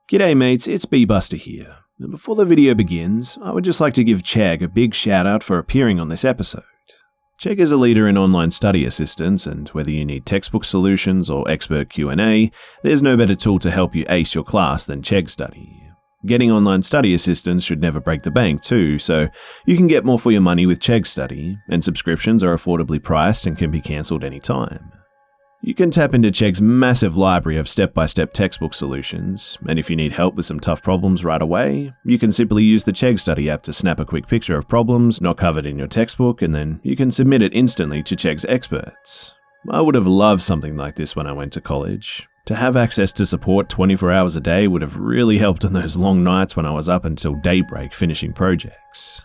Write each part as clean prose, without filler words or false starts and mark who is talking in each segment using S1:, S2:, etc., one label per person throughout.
S1: G'day mates, it's Busta here. And before the video begins, I would just like to give Chegg a big shout out for appearing on this episode. Chegg is a leader in online study assistance, and whether you need textbook solutions or expert Q&A, there's no better tool to help you ace your class than Chegg Study. Getting online study assistance should never break the bank too, so you can get more for your money with Chegg Study, and subscriptions are affordably priced and can be cancelled anytime. You can tap into Chegg's massive library of step-by-step textbook solutions, and if you need help with some tough problems right away, you can simply use the Chegg Study app to snap a quick picture of problems not covered in your textbook, and then you can submit it instantly to Chegg's experts. I would have loved something like this when I went to college. To have access to support 24 hours a day would have really helped on those long nights when I was up until daybreak finishing projects.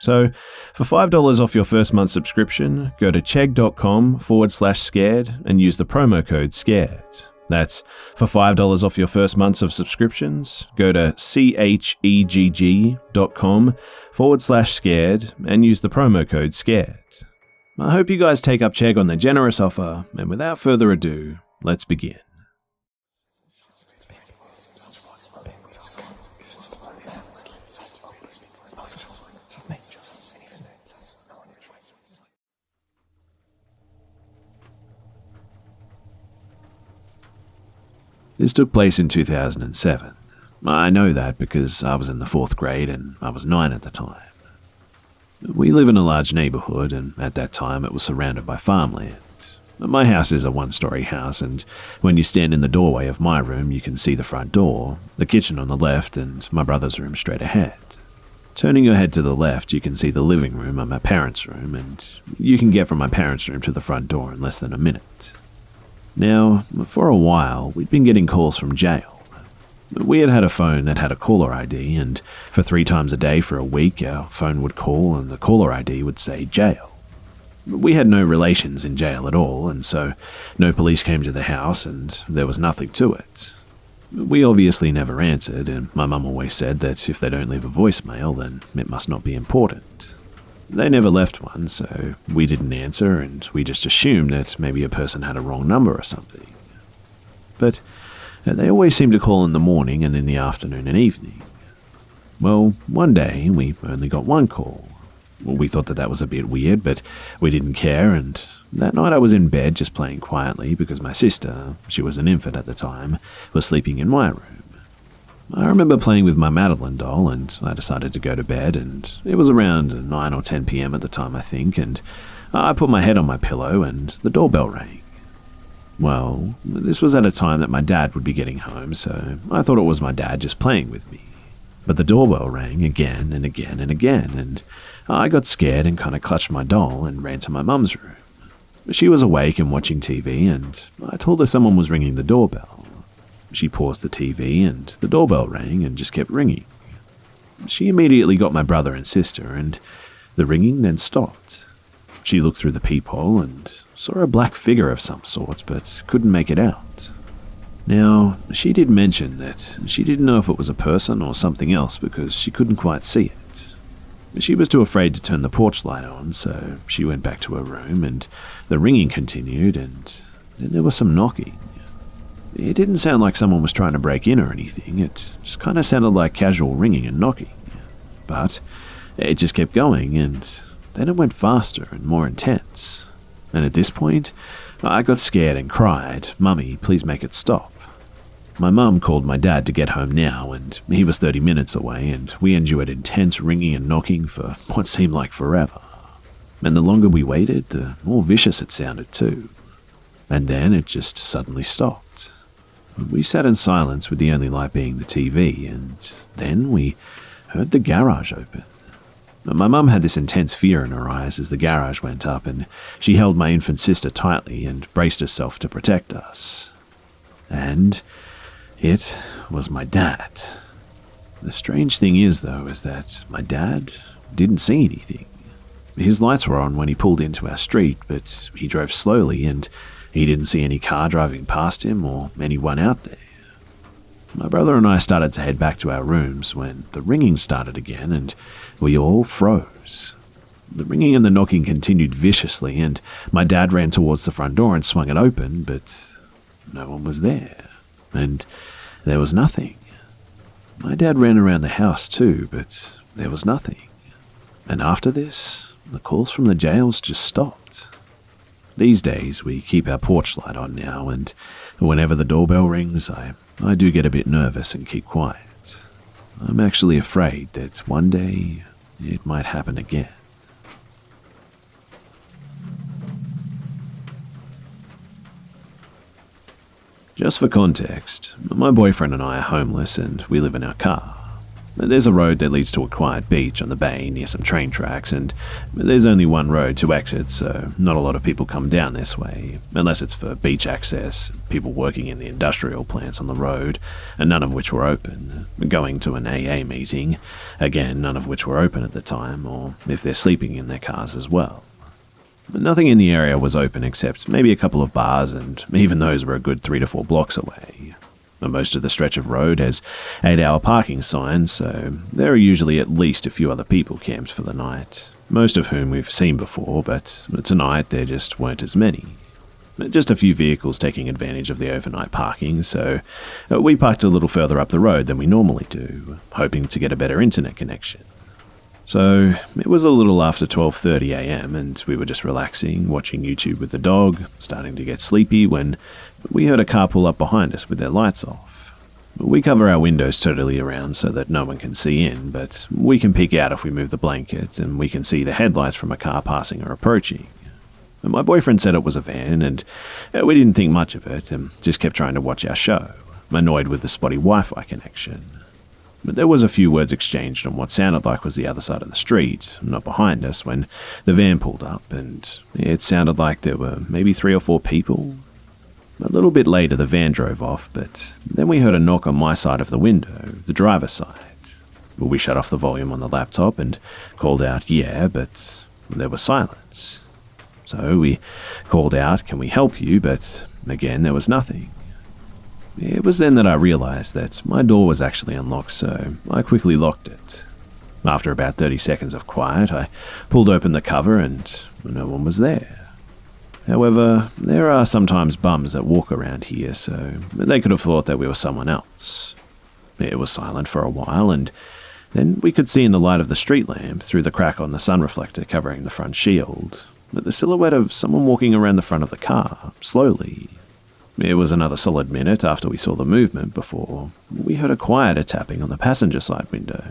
S1: So, for $5 off your first month subscription, go to chegg.com/scared and use the promo code SCARED. That's for $5 off your first months of subscriptions, go to chegg.com/scared and use the promo code SCARED. I hope you guys take up Chegg on their generous offer, and without further ado, let's begin. This took place in 2007. I know that because I was in the 4th grade and I was 9 at the time. We live in a large neighbourhood, and at that time it was surrounded by farmland. My house is a 1-story house, and when you stand in the doorway of my room you can see the front door, the kitchen on the left, and my brother's room straight ahead. Turning your head to the left you can see the living room and my parents' room, and you can get from my parents' room to the front door in less than a minute. Now, for a while, we'd been getting calls from jail. We had a phone that had a caller ID, and for 3 times a day for a week, our phone would call and the caller ID would say jail. We had no relations in jail at all, and so no police came to the house and there was nothing to it. We obviously never answered, and my mum always said that if they don't leave a voicemail, then it must not be important. They never left one, so we didn't answer, and we just assumed that maybe a person had a wrong number or something. But they always seemed to call in the morning and in the afternoon and evening. Well, one day we only got one call. We thought that was a bit weird, but we didn't care, and that night I was in bed just playing quietly because my sister, she was an infant at the time, was sleeping in my room. I remember playing with my Madeline doll, and I decided to go to bed, and it was around 9 or 10 p.m. at the time, I think, and I put my head on my pillow and the doorbell rang. Well, this was at a time that my dad would be getting home, so I thought it was my dad just playing with me. But the doorbell rang again and again and again, and I got scared and kind of clutched my doll and ran to my mum's room. She was awake and watching TV, and I told her someone was ringing the doorbell. She paused the TV and the doorbell rang and just kept ringing. She immediately got my brother and sister, and the ringing then stopped. She looked through the peephole and saw a black figure of some sort, but couldn't make it out. Now, she did mention that she didn't know if it was a person or something else because she couldn't quite see it. She was too afraid to turn the porch light on, so she went back to her room, and the ringing continued, and then there was some knocking. It didn't sound like someone was trying to break in or anything, it just kind of sounded like casual ringing and knocking. But it just kept going, and then it went faster and more intense. And at this point, I got scared and cried, "Mummy, please make it stop." My mum called my dad to get home now, and he was 30 minutes away, and we endured intense ringing and knocking for what seemed like forever. And the longer we waited, the more vicious it sounded too. And then it just suddenly stopped. We sat in silence with the only light being the TV, and then we heard the garage open. My mum had this intense fear in her eyes as the garage went up, and she held my infant sister tightly and braced herself to protect us. And it was my dad. The strange thing is, though, is that my dad didn't see anything. His lights were on when he pulled into our street, but he drove slowly and he didn't see any car driving past him or anyone out there. My brother and I started to head back to our rooms when the ringing started again and we all froze. The ringing and the knocking continued viciously, and my dad ran towards the front door and swung it open, but no one was there. And there was nothing. My dad ran around the house too, but there was nothing. And after this, the calls from the jails just stopped. These days, we keep our porch light on now, and whenever the doorbell rings, I do get a bit nervous and keep quiet. I'm actually afraid that one day it might happen again. Just for context, my boyfriend and I are homeless and we live in our car. There's a road that leads to a quiet beach on the bay near some train tracks, and there's only one road to exit, so not a lot of people come down this way, unless it's for beach access, people working in the industrial plants on the road, and none of which were open, going to an AA meeting, again none of which were open at the time, or if they're sleeping in their cars as well. Nothing in the area was open except maybe a couple of bars, and even those were a good 3 to 4 blocks away. Most of the stretch of road has 8-hour parking signs, so there are usually at least a few other people camped for the night, most of whom we've seen before, but tonight there just weren't as many. Just a few vehicles taking advantage of the overnight parking, so we parked a little further up the road than we normally do, hoping to get a better internet connection. So it was a little after 12:30 a.m. and we were just relaxing, watching YouTube with the dog, starting to get sleepy when we heard a car pull up behind us with their lights off. We cover our windows totally around so that no one can see in, but we can peek out if we move the blanket and we can see the headlights from a car passing or approaching. And my boyfriend said it was a van and we didn't think much of it and just kept trying to watch our show, annoyed with the spotty Wi-Fi connection. But there was a few words exchanged on what sounded like was the other side of the street, not behind us, when the van pulled up, and it sounded like there were maybe 3 or 4 people. A little bit later the van drove off, but then we heard a knock on my side of the window, the driver's side. We shut off the volume on the laptop and called out, "Yeah," but there was silence. So we called out, "Can we help you?" but again there was nothing. It was then that I realized that my door was actually unlocked, so I quickly locked it. After about 30 seconds of quiet, I pulled open the cover and no one was there. However, there are sometimes bums that walk around here, so they could have thought that we were someone else. It was silent for a while, and then we could see in the light of the street lamp, through the crack on the sun reflector covering the front shield, the silhouette of someone walking around the front of the car, slowly. It was another solid minute after we saw the movement before we heard a quieter tapping on the passenger side window.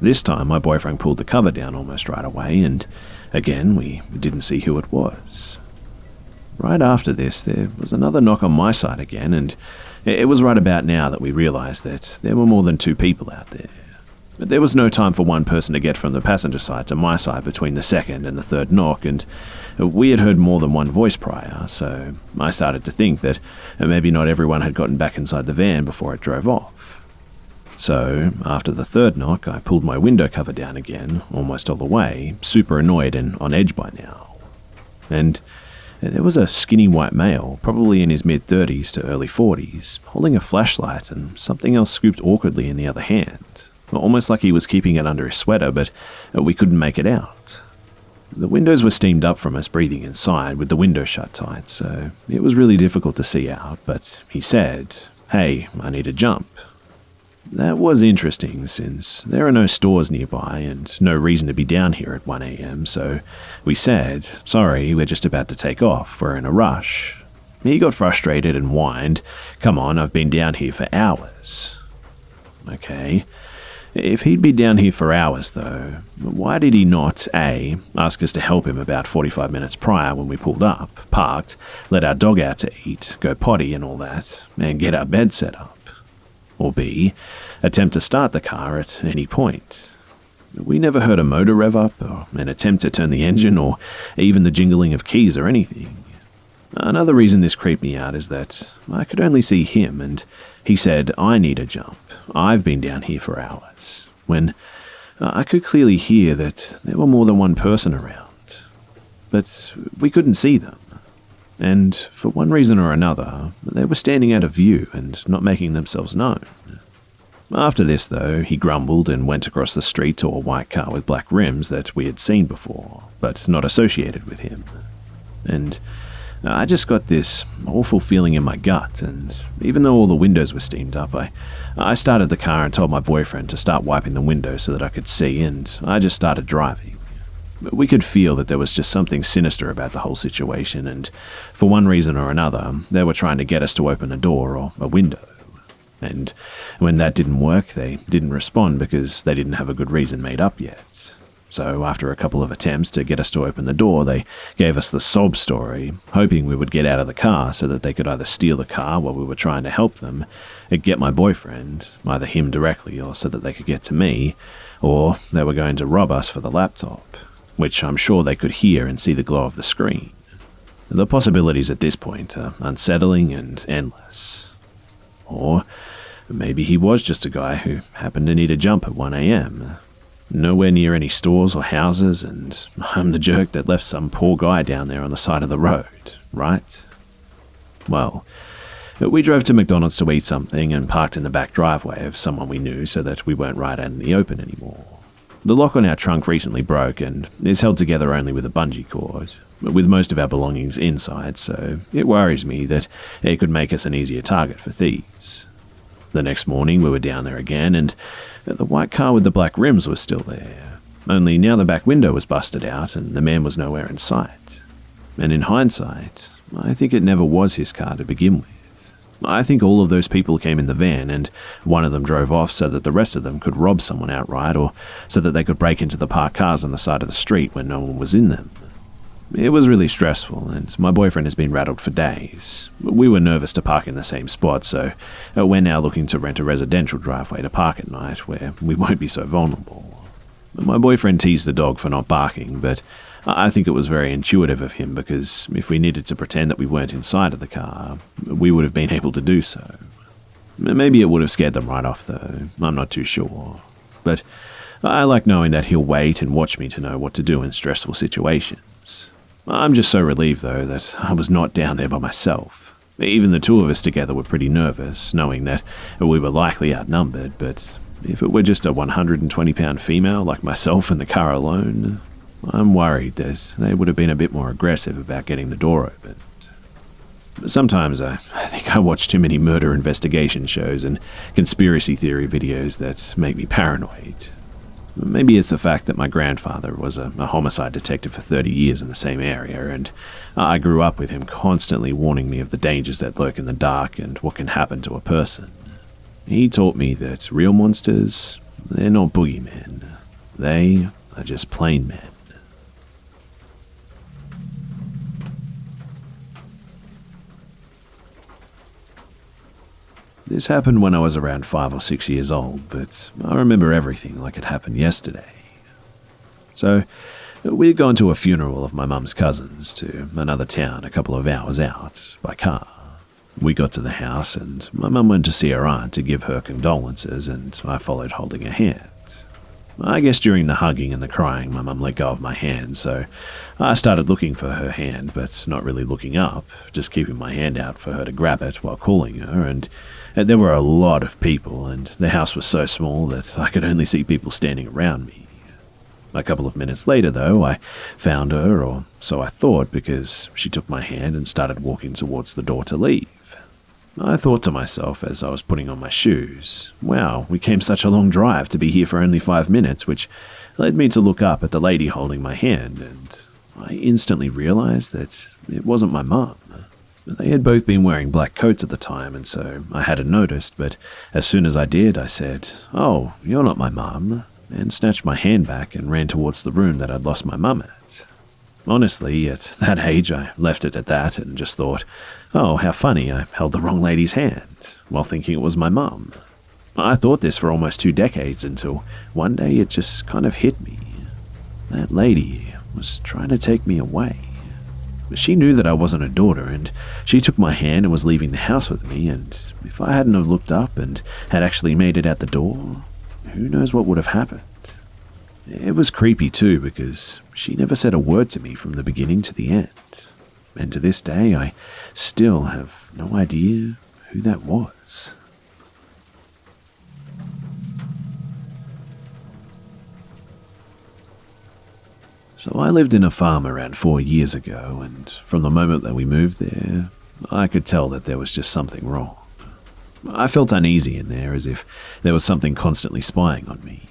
S1: This time my boyfriend pulled the cover down almost right away, and again we didn't see who it was. Right after this there was another knock on my side again, and it was right about now that we realized that there were more than 2 people out there. But there was no time for one person to get from the passenger side to my side between the second and the third knock, and we had heard more than one voice prior, so I started to think that maybe not everyone had gotten back inside the van before it drove off. So, after the third knock, I pulled my window cover down again, almost all the way, super annoyed and on edge by now. And there was a skinny white male, probably in his mid-30s to early 40s, holding a flashlight and something else scooped awkwardly in the other hand, almost like he was keeping it under his sweater, but we couldn't make it out. The windows were steamed up from us breathing inside with the window shut tight, so it was really difficult to see out, but he said, "Hey, I need a jump." That was interesting, since there are no stores nearby and no reason to be down here at 1 a.m, so we said, "Sorry, we're just about to take off, we're in a rush." He got frustrated and whined, "Come on, I've been down here for hours." Okay. If he'd been down here for hours, though, why did he not, A, ask us to help him about 45 minutes prior when we pulled up, parked, let our dog out to eat, go potty and all that, and get our bed set up? Or B, attempt to start the car at any point? We never heard a motor rev up, or an attempt to turn the engine, or even the jingling of keys or anything. Another reason this creeped me out is that I could only see him, and he said, "I need a jump. I've been down here for hours," when I could clearly hear that there were more than one person around. But we couldn't see them. And for one reason or another, they were standing out of view and not making themselves known. After this, though, he grumbled and went across the street to a white car with black rims that we had seen before, but not associated with him. And I just got this awful feeling in my gut, and even though all the windows were steamed up, I started the car and told my boyfriend to start wiping the window so that I could see, and I just started driving. We could feel that there was just something sinister about the whole situation, and for one reason or another, they were trying to get us to open a door or a window. And when that didn't work, they didn't respond because they didn't have a good reason made up yet. So after a couple of attempts to get us to open the door, they gave us the sob story, hoping we would get out of the car so that they could either steal the car while we were trying to help them, or get my boyfriend, either him directly or so that they could get to me, or they were going to rob us for the laptop, which I'm sure they could hear and see the glow of the screen. The possibilities at this point are unsettling and endless. Or maybe he was just a guy who happened to need a jump at 1 a.m., nowhere near any stores or houses, and I'm the jerk that left some poor guy down there on the side of the road, right? Well, we drove to McDonald's to eat something and parked in the back driveway of someone we knew so that we weren't right out in the open anymore. The lock on our trunk recently broke and is held together only with a bungee cord, with most of our belongings inside, so it worries me that it could make us an easier target for thieves. The next morning we were down there again, and the white car with the black rims was still there, only now the back window was busted out and the man was nowhere in sight. And in hindsight, I think it never was his car to begin with. I think all of those people came in the van and one of them drove off so that the rest of them could rob someone outright, or so that they could break into the parked cars on the side of the street when no one was in them. It was really stressful, and my boyfriend has been rattled for days. We were nervous to park in the same spot, so we're now looking to rent a residential driveway to park at night where we won't be so vulnerable. My boyfriend teased the dog for not barking, but I think it was very intuitive of him because if we needed to pretend that we weren't inside of the car, we would have been able to do so. Maybe it would have scared them right off, though. I'm not too sure. But I like knowing that he'll wait and watch me to know what to do in stressful situations. I'm just so relieved, though, that I was not down there by myself. Even the two of us together were pretty nervous, knowing that we were likely outnumbered, but if it were just a 120-pound female like myself in the car alone, I'm worried that they would have been a bit more aggressive about getting the door opened. Sometimes I think I watch too many murder investigation shows and conspiracy theory videos that make me paranoid. Maybe it's the fact that my grandfather was a homicide detective for 30 years in the same area, and I grew up with him constantly warning me of the dangers that lurk in the dark and what can happen to a person. He taught me that real monsters, they're not boogeymen. They are just plain men. This happened when I was around 5 or 6 years old, but I remember everything like it happened yesterday. So, we had gone to a funeral of my mum's cousins to another town a couple of hours out, by car. We got to the house and my mum went to see her aunt to give her condolences, and I followed holding her hand. I guess during the hugging and the crying, my mum let go of my hand, so I started looking for her hand, but not really looking up, just keeping my hand out for her to grab it while calling her, and there were a lot of people, and the house was so small that I could only see people standing around me. A couple of minutes later, though, I found her, or so I thought, because she took my hand and started walking towards the door to leave. I thought to myself as I was putting on my shoes, wow, we came such a long drive to be here for only 5 minutes, which led me to look up at the lady holding my hand, and I instantly realized that it wasn't my mum. They had both been wearing black coats at the time, and so I hadn't noticed, but as soon as I did, I said, "Oh, you're not my mum," and snatched my hand back and ran towards the room that I'd lost my mum at. Honestly, at that age, I left it at that and just thought, oh, how funny, I held the wrong lady's hand, while thinking it was my mum. I thought this for almost 2 decades until one day it just kind of hit me. That lady was trying to take me away. She knew that I wasn't her daughter, and she took my hand and was leaving the house with me, and if I hadn't have looked up and had actually made it out the door, who knows what would have happened. It was creepy too, because she never said a word to me from the beginning to the end. And to this day, I still have no idea who that was. So I lived in a farm around 4 years ago, and from the moment that we moved there, I could tell that there was just something wrong. I felt uneasy in there, as if there was something constantly spying on me.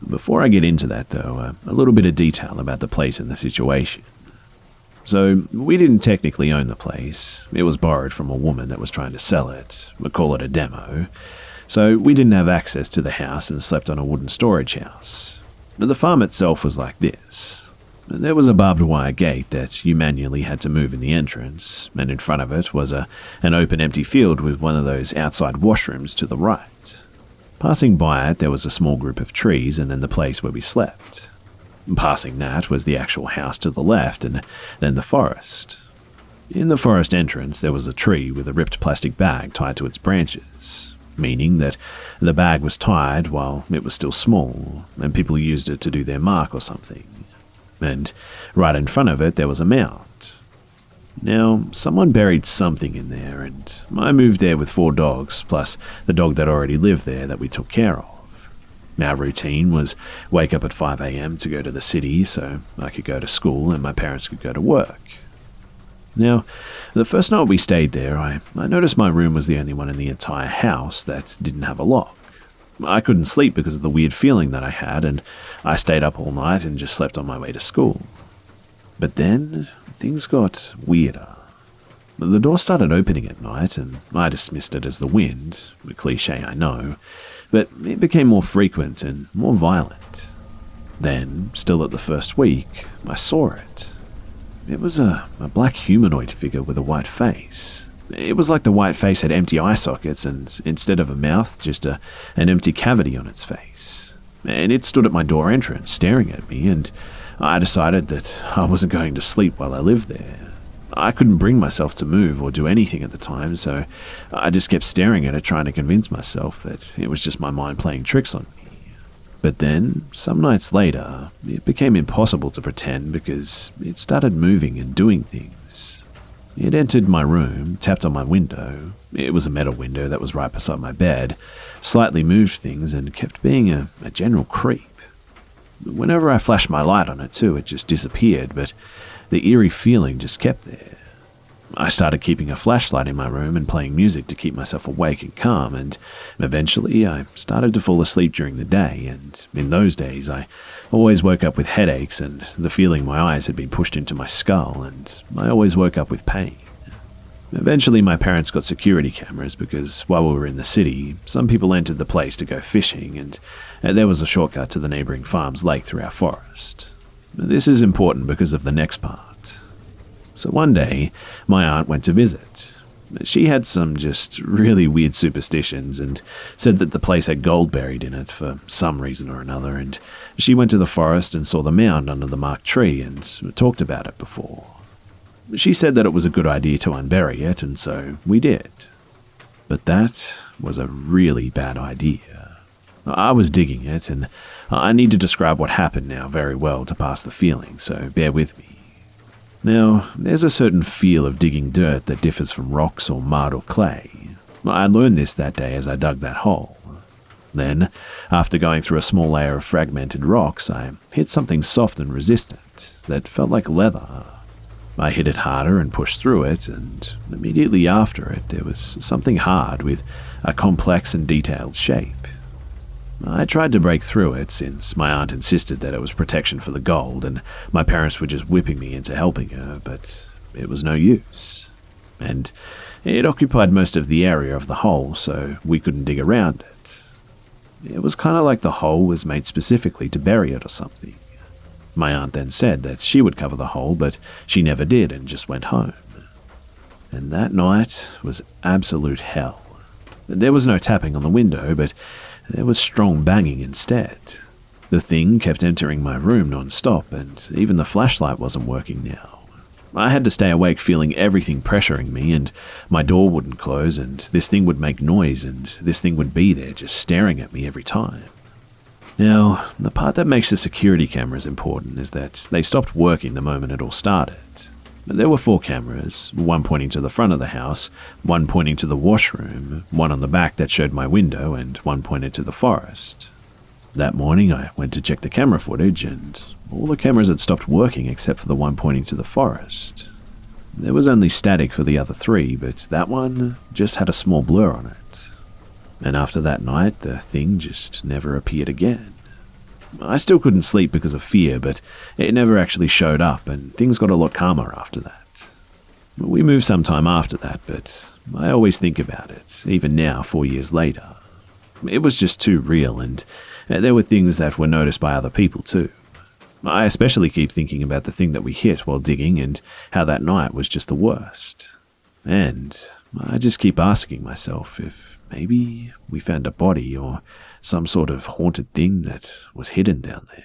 S1: Before I get into that, though, a little bit of detail about the place and the situation. So, we didn't technically own the place. It was borrowed from a woman that was trying to sell it. We call it a demo. So, we didn't have access to the house and slept on a wooden storage house. The farm itself was like this. There was a barbed wire gate that you manually had to move in the entrance, and in front of it was an open empty field with one of those outside washrooms to the right. Passing by it, there was a small group of trees and then the place where we slept. Passing that was the actual house to the left and then the forest. In the forest entrance, there was a tree with a ripped plastic bag tied to its branches, meaning that the bag was tied while it was still small, and people used it to do their mark or something. And right in front of it, there was a mound. Now, someone buried something in there, and I moved there with 4 dogs, plus the dog that already lived there that we took care of. Our routine was wake up at 5 a.m. to go to the city so I could go to school and my parents could go to work. Now, the first night we stayed there, I noticed my room was the only one in the entire house that didn't have a lock. I couldn't sleep because of the weird feeling that I had, and I stayed up all night and just slept on my way to school. But then, things got weirder. The door started opening at night, and I dismissed it as the wind, a cliche I know, but it became more frequent and more violent. Then, still at the first week, I saw it. It was a black humanoid figure with a white face. It was like the white face had empty eye sockets and instead of a mouth, just an empty cavity on its face. And it stood at my door entrance, staring at me, and I decided that I wasn't going to sleep while I lived there. I couldn't bring myself to move or do anything at the time, so I just kept staring at it, trying to convince myself that it was just my mind playing tricks on me. But then, some nights later, it became impossible to pretend because it started moving and doing things. It entered my room, tapped on my window. It was a metal window that was right beside my bed, slightly moved things, and kept being a general creep. Whenever I flashed my light on it too, it just disappeared, but the eerie feeling just kept there. I started keeping a flashlight in my room and playing music to keep myself awake and calm, and eventually I started to fall asleep during the day, and in those days I always woke up with headaches and the feeling my eyes had been pushed into my skull, and I always woke up with pain. Eventually my parents got security cameras because while we were in the city, some people entered the place to go fishing, and there was a shortcut to the neighbouring farm's lake through our forest. This is important because of the next part. So one day, my aunt went to visit. She had some just really weird superstitions and said that the place had gold buried in it for some reason or another, and she went to the forest and saw the mound under the marked tree and talked about it before. She said that it was a good idea to unbury it, and so we did. But that was a really bad idea. I was digging it, and I need to describe what happened now very well to pass the feeling, so bear with me. Now, there's a certain feel of digging dirt that differs from rocks or mud or clay. I learned this that day as I dug that hole. Then, after going through a small layer of fragmented rocks, I hit something soft and resistant that felt like leather. I hit it harder and pushed through it, and immediately after it, there was something hard with a complex and detailed shape. I tried to break through it since my aunt insisted that it was protection for the gold, and my parents were just whipping me into helping her, but it was no use. And it occupied most of the area of the hole, so we couldn't dig around it. It was kind of like the hole was made specifically to bury it or something. My aunt then said that she would cover the hole, but she never did and just went home. And that night was absolute hell. There was no tapping on the window, but there was strong banging instead. The thing kept entering my room non-stop, and even the flashlight wasn't working now. I had to stay awake feeling everything pressuring me, and my door wouldn't close, and this thing would make noise, and this thing would be there just staring at me every time. Now, the part that makes the security cameras important is that they stopped working the moment it all started. There were 4 cameras, one pointing to the front of the house, one pointing to the washroom, one on the back that showed my window, and one pointed to the forest. That morning I went to check the camera footage, and All the cameras had stopped working except for the one pointing to the forest. There was only static for the other three, but that one just had a small blur on it. And after that night, the thing just never appeared again. I still couldn't sleep because of fear, but it never actually showed up, and things got a lot calmer after that. We moved some time after that, but I always think about it, even now, 4 years later. It was just too real, and there were things that were noticed by other people too. I especially keep thinking about the thing that we hit while digging and how that night was just the worst. And I just keep asking myself if maybe we found a body or some sort of haunted thing that was hidden down there.